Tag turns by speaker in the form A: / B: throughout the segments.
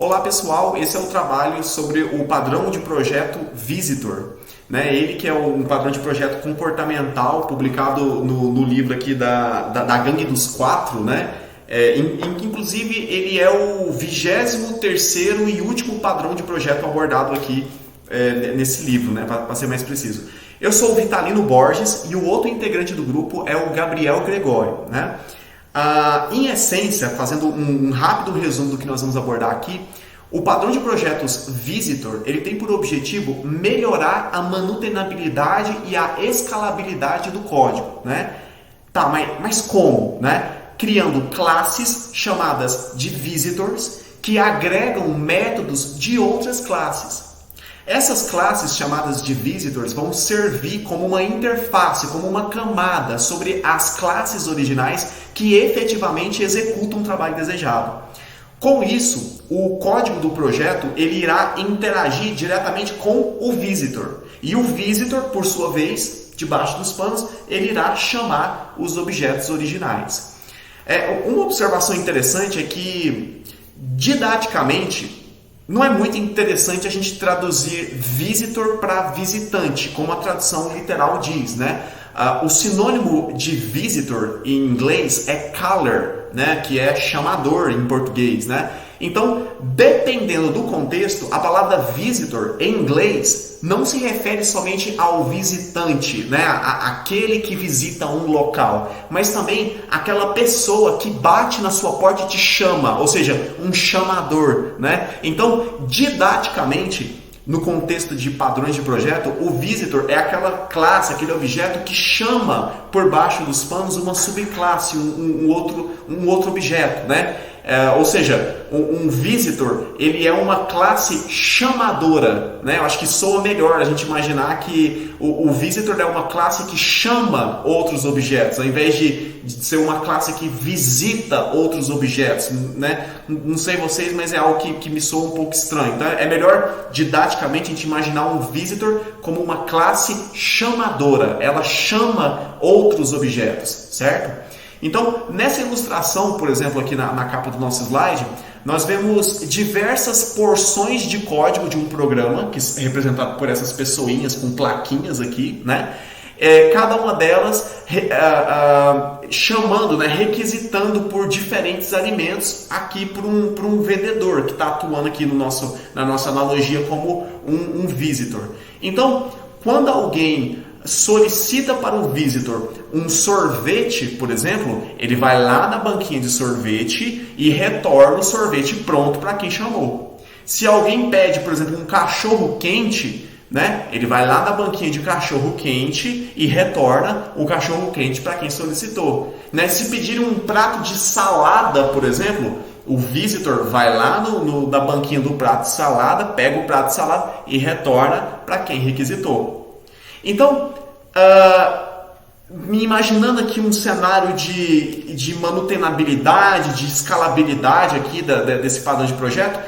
A: Olá pessoal, esse é o trabalho sobre o padrão de projeto Visitor. Ele que é um padrão de projeto comportamental publicado no livro aqui da Gangue dos Quatro, em que inclusive ele é o 23º e último padrão de projeto abordado aqui nesse livro, para ser mais preciso. Eu sou o Vitalino Borges e o outro integrante do grupo é o Gabriel Gregório. Em essência, fazendo um rápido resumo do que nós vamos abordar aqui, o padrão de projetos Visitor ele tem por objetivo melhorar a manutenabilidade e a escalabilidade do código. Mas como? Criando classes chamadas de Visitors que agregam métodos de outras classes. Essas classes chamadas de Visitors vão servir como uma interface, como uma camada sobre as classes originais que efetivamente executam o trabalho desejado. Com isso, o código do projeto ele irá interagir diretamente com o Visitor. E o Visitor, por sua vez, debaixo dos panos, ele irá chamar os objetos originais. Uma observação interessante é que, didaticamente, não é muito interessante a gente traduzir visitor para visitante, como a tradução literal diz, O sinônimo de visitor em inglês é caller, que é chamador em português, Então, dependendo do contexto, a palavra visitor em inglês não se refere somente ao visitante, aquele que visita um local, mas também aquela pessoa que bate na sua porta e te chama, ou seja, um chamador, Então, didaticamente, no contexto de padrões de projeto, o visitor é aquela classe, aquele objeto que chama por baixo dos panos uma subclasse, um outro objeto, Ou seja, um visitor ele é uma classe chamadora, Eu acho que soa melhor a gente imaginar que o visitor é uma classe que chama outros objetos, ao invés de ser uma classe que visita outros objetos, Não sei vocês, mas é algo que me soa um pouco estranho. Então é melhor didaticamente a gente imaginar um visitor como uma classe chamadora, ela chama outros objetos, certo? Então, nessa ilustração, por exemplo, aqui na capa do nosso slide, nós vemos diversas porções de código de um programa, que é representado por essas pessoinhas com plaquinhas aqui, cada uma delas chamando, requisitando por diferentes alimentos aqui por um vendedor que está atuando aqui na nossa analogia como um visitor. Então, quando alguém solicita para o visitor um sorvete, por exemplo, ele vai lá na banquinha de sorvete e retorna o sorvete pronto para quem chamou. Se alguém pede, por exemplo, um cachorro quente, ele vai lá na banquinha de cachorro quente e retorna o cachorro quente para quem solicitou. Se pedir um prato de salada, por exemplo, o visitor vai lá na banquinha do prato de salada, pega o prato de salada e retorna para quem requisitou. Então, me imaginando aqui um cenário de manutenabilidade, de escalabilidade aqui desse padrão de projeto,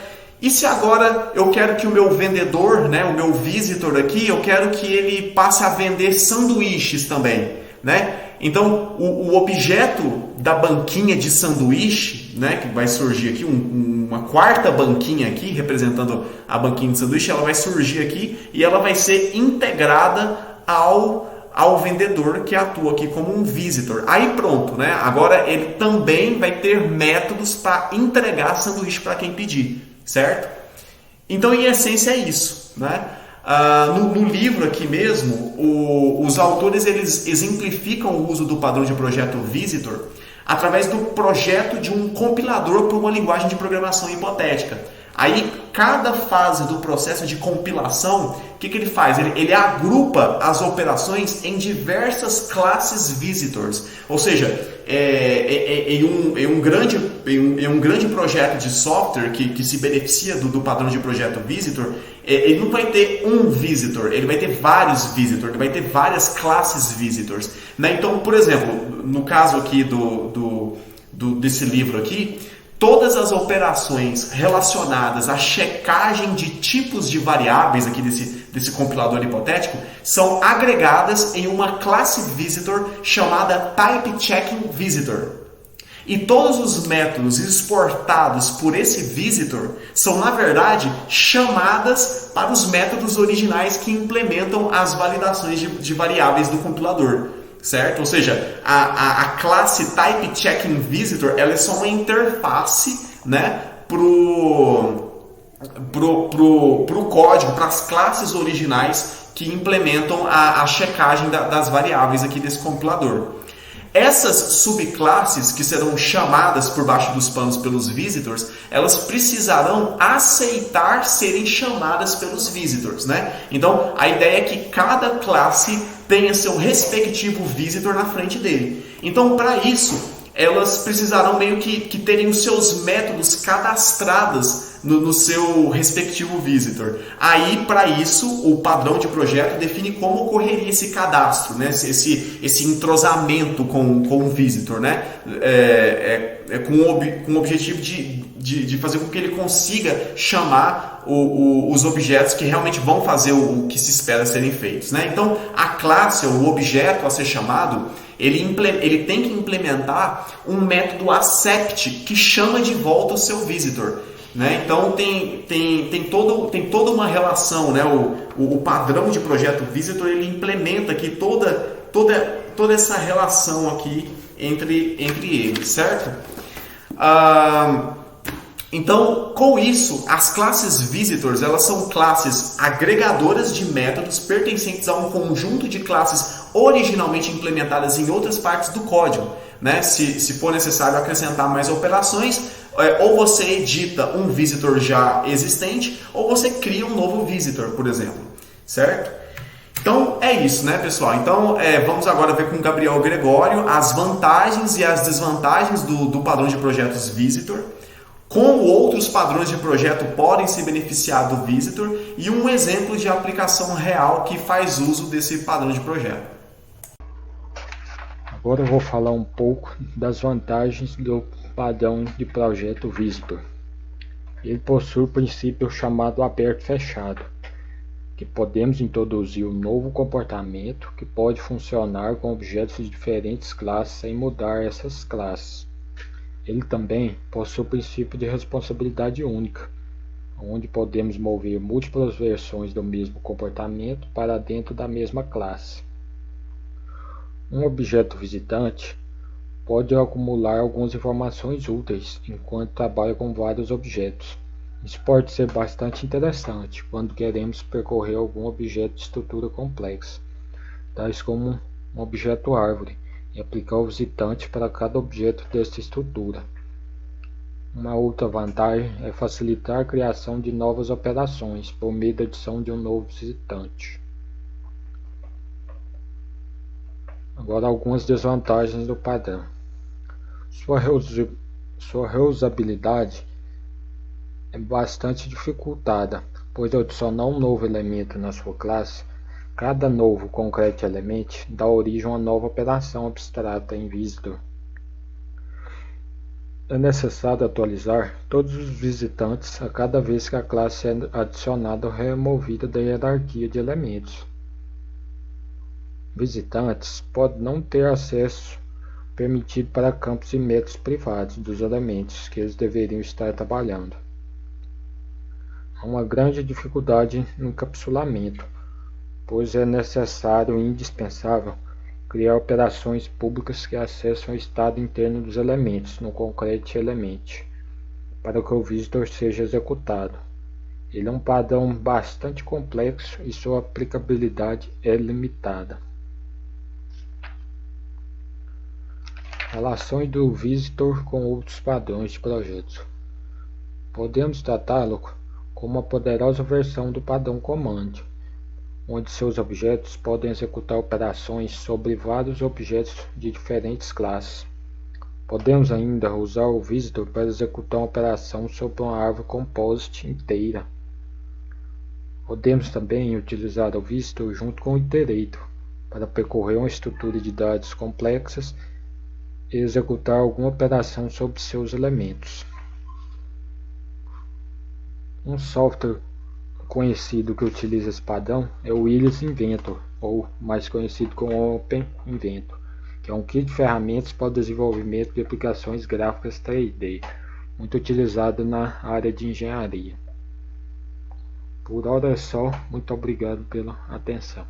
A: e se agora eu quero que o meu vendedor, o meu visitor aqui, eu quero que ele passe a vender sanduíches também, Então, o objeto da banquinha de sanduíche, que vai surgir aqui, uma quarta banquinha aqui, representando a banquinha de sanduíche, ela vai surgir aqui e ela vai ser integrada ao vendedor que atua aqui como um visitor. Aí pronto, Agora ele também vai ter métodos para entregar sanduíche para quem pedir, certo? Então, em essência, é isso, No livro aqui mesmo, os autores eles exemplificam o uso do padrão de projeto Visitor através do projeto de um compilador para uma linguagem de programação hipotética. Aí, cada fase do processo de compilação, o que ele faz? Ele agrupa as operações em diversas classes visitors. Ou seja, em um grande projeto de software que se beneficia do padrão de projeto visitor, ele não vai ter um visitor, ele vai ter vários visitors, ele vai ter várias classes visitors. Então, por exemplo, no caso aqui desse livro aqui, todas as operações relacionadas à checagem de tipos de variáveis aqui desse compilador hipotético são agregadas em uma classe visitor chamada TypeChecking Visitor. E todos os métodos exportados por esse visitor são, na verdade, chamadas para os métodos originais que implementam as validações de variáveis do compilador. Certo? Ou seja, a classe TypeCheckingVisitor ela é só uma interface, né, pro código, para as classes originais que implementam a checagem das variáveis aqui desse compilador. Essas subclasses que serão chamadas por baixo dos panos pelos visitors, elas precisarão aceitar serem chamadas pelos visitors, né? Então, a ideia é que cada classe tenha seu respectivo visitor na frente dele. Então, para isso, elas precisarão meio que terem os seus métodos cadastrados no seu respectivo visitor. Aí, para isso, o padrão de projeto define como ocorreria esse cadastro, né? esse entrosamento com o visitor, né? Com o objetivo de fazer com que ele consiga chamar os objetos que realmente vão fazer o que se espera serem feitos, né? Então, a classe, ou o objeto a ser chamado, ele tem que implementar um método accept que chama de volta o seu visitor. Né? Então tem toda uma relação, né? O padrão de projeto visitor ele implementa aqui toda essa relação aqui entre eles, certo? Então, com isso, as classes visitors elas são classes agregadoras de métodos pertencentes a um conjunto de classes originalmente implementadas em outras partes do código. Né? Se for necessário acrescentar mais operações, ou você edita um visitor já existente, ou você cria um novo visitor, por exemplo, certo? Então é isso, né, pessoal? Então vamos agora ver com o Gabriel Gregório as vantagens e as desvantagens do padrão de projetos visitor, como outros padrões de projeto podem se beneficiar do visitor e um exemplo de aplicação real que faz uso desse padrão de projeto.
B: Agora eu vou falar um pouco das vantagens do padrão de projeto visitor. Ele possui o princípio chamado aberto-fechado, que podemos introduzir um novo comportamento que pode funcionar com objetos de diferentes classes sem mudar essas classes. Ele também possui o princípio de responsabilidade única, onde podemos mover múltiplas versões do mesmo comportamento para dentro da mesma classe. Um objeto visitante pode acumular algumas informações úteis enquanto trabalha com vários objetos. Isso pode ser bastante interessante quando queremos percorrer algum objeto de estrutura complexa, tais como um objeto árvore, e aplicar o visitante para cada objeto desta estrutura. Uma outra vantagem é facilitar a criação de novas operações por meio da adição de um novo visitante. Agora algumas desvantagens do padrão. Sua reusabilidade é bastante dificultada, pois ao adicionar um novo elemento na sua classe, cada novo concrete element dá origem a uma nova operação abstrata em visitor. É necessário atualizar todos os visitantes a cada vez que a classe é adicionada ou removida da hierarquia de elementos. Visitantes podem não ter acesso permitido para campos e métodos privados dos elementos que eles deveriam estar trabalhando. Há uma grande dificuldade no encapsulamento, pois é necessário e indispensável criar operações públicas que acessam o estado interno dos elementos no concrete element, para que o visitor seja executado. Ele é um padrão bastante complexo e sua aplicabilidade é limitada. Relações do visitor com outros padrões de projetos. Podemos tratá-lo como uma poderosa versão do padrão command, onde seus objetos podem executar operações sobre vários objetos de diferentes classes. Podemos ainda usar o visitor para executar uma operação sobre uma árvore composite inteira. Podemos também utilizar o visitor junto com o iterator para percorrer uma estrutura de dados complexas e executar alguma operação sobre seus elementos. Um software conhecido que utiliza esse padrão é o Willis Inventor, ou mais conhecido como Open Inventor, que é um kit de ferramentas para o desenvolvimento de aplicações gráficas 3D, muito utilizado na área de engenharia. Por hora é só, muito obrigado pela atenção.